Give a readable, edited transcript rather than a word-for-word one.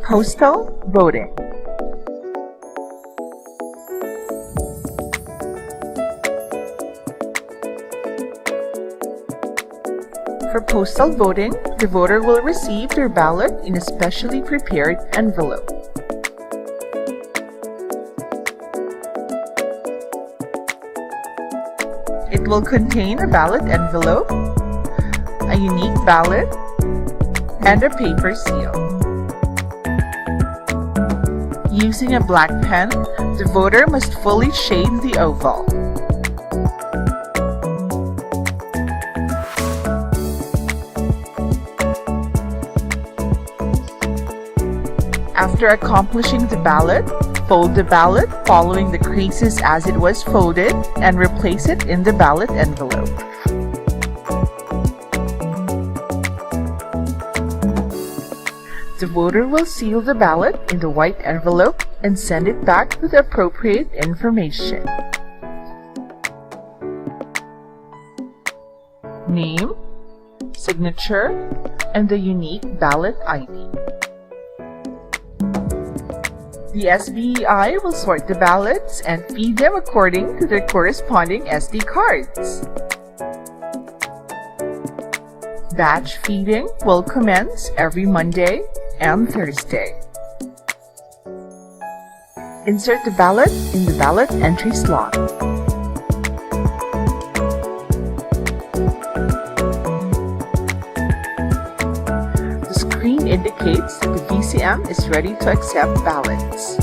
Postal Voting. For postal voting, the voter will receive their ballot in a specially prepared envelope. It will contain a ballot envelope, a unique ballot, and a paper seal. Using a black pen, the voter must fully shade the oval. After accomplishing the ballot, fold the ballot following the creases as it was folded and replace it in the ballot envelope. The voter will seal the ballot in the white envelope and send it back with appropriate information. Name, signature, and the unique ballot ID. The SBEI will sort the ballots and feed them according to their corresponding SD cards. Batch feeding will commence every Monday and Thursday. Insert the ballot in the ballot entry slot. The screen indicates that the VCM is ready to accept ballots.